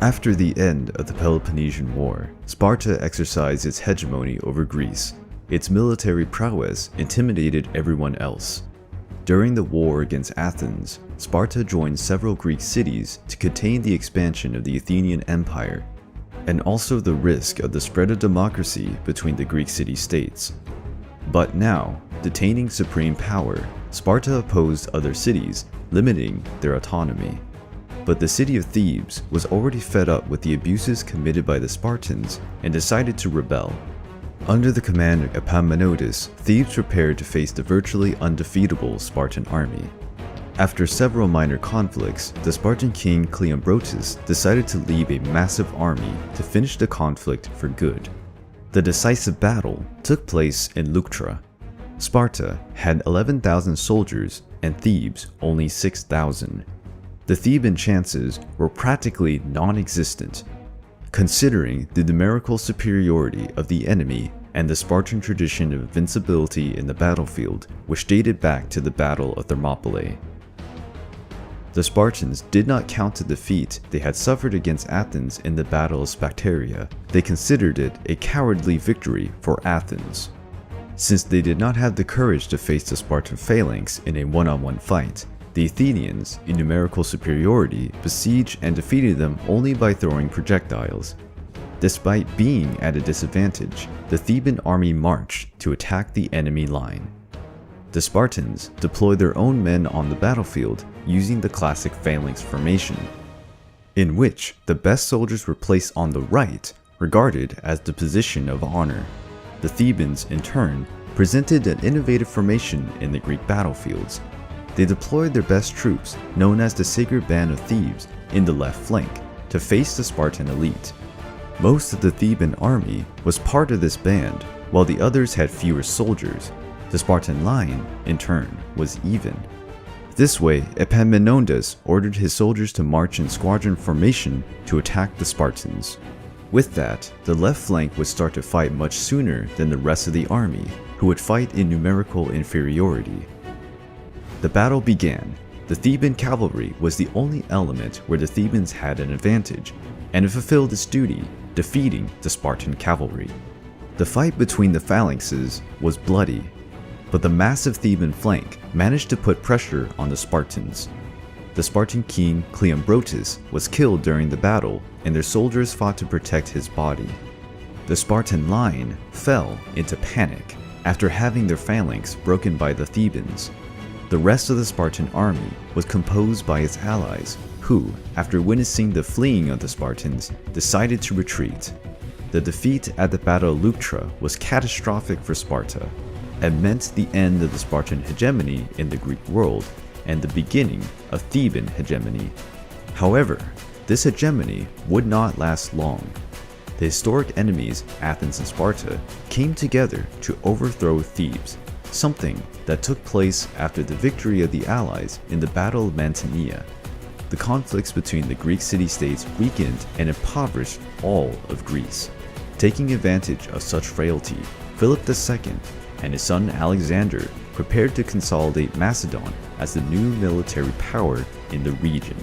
After the end of the Peloponnesian War, Sparta exercised its hegemony over Greece. Its military prowess intimidated everyone else. During the war against Athens, Sparta joined several Greek cities to contain the expansion of the Athenian Empire, and also the risk of the spread of democracy between the Greek city-states. But now, detaining supreme power, Sparta opposed other cities, limiting their autonomy. But the city of Thebes was already fed up with the abuses committed by the Spartans and decided to rebel. Under the command of Epaminondas, Thebes prepared to face the virtually undefeatable Spartan army. After several minor conflicts, the Spartan king Cleombrotus decided to lead a massive army to finish the conflict for good. The decisive battle took place in Leuctra. Sparta had 11,000 soldiers and Thebes only 6,000. The Theban chances were practically non-existent, considering the numerical superiority of the enemy and the Spartan tradition of invincibility in the battlefield, which dated back to the Battle of Thermopylae. The Spartans did not count the defeat they had suffered against Athens in the Battle of Sphacteria. They considered it a cowardly victory for Athens. Since they did not have the courage to face the Spartan phalanx in a one-on-one fight, the Athenians, in numerical superiority, besieged and defeated them only by throwing projectiles. Despite being at a disadvantage, the Theban army marched to attack the enemy line. The Spartans deployed their own men on the battlefield using the classic phalanx formation, in which the best soldiers were placed on the right, regarded as the position of honor. The Thebans, in turn, presented an innovative formation in the Greek battlefields. They deployed their best troops, known as the Sacred Band of Thebes, in the left flank to face the Spartan elite. Most of the Theban army was part of this band, while the others had fewer soldiers. The Spartan line, in turn, was even. This way, Epaminondas ordered his soldiers to march in squadron formation to attack the Spartans. With that, the left flank would start to fight much sooner than the rest of the army, who would fight in numerical inferiority. The battle began. The Theban cavalry was the only element where the Thebans had an advantage, and it fulfilled its duty, defeating the Spartan cavalry. The fight between the phalanxes was bloody, but the massive Theban flank managed to put pressure on the Spartans. The Spartan king Cleombrotus was killed during the battle, and their soldiers fought to protect his body. The Spartan line fell into panic after having their phalanx broken by the Thebans. The rest of the Spartan army was composed by its allies, who, after witnessing the fleeing of the Spartans, decided to retreat. The defeat at the Battle of Leuctra was catastrophic for Sparta, and meant the end of the Spartan hegemony in the Greek world and the beginning of Theban hegemony. However, this hegemony would not last long. The historic enemies, Athens and Sparta, came together to overthrow Thebes, something that took place after the victory of the Allies in the Battle of Mantinea. The conflicts between the Greek city-states weakened and impoverished all of Greece. Taking advantage of such frailty, Philip II and his son Alexander prepared to consolidate Macedon as the new military power in the region.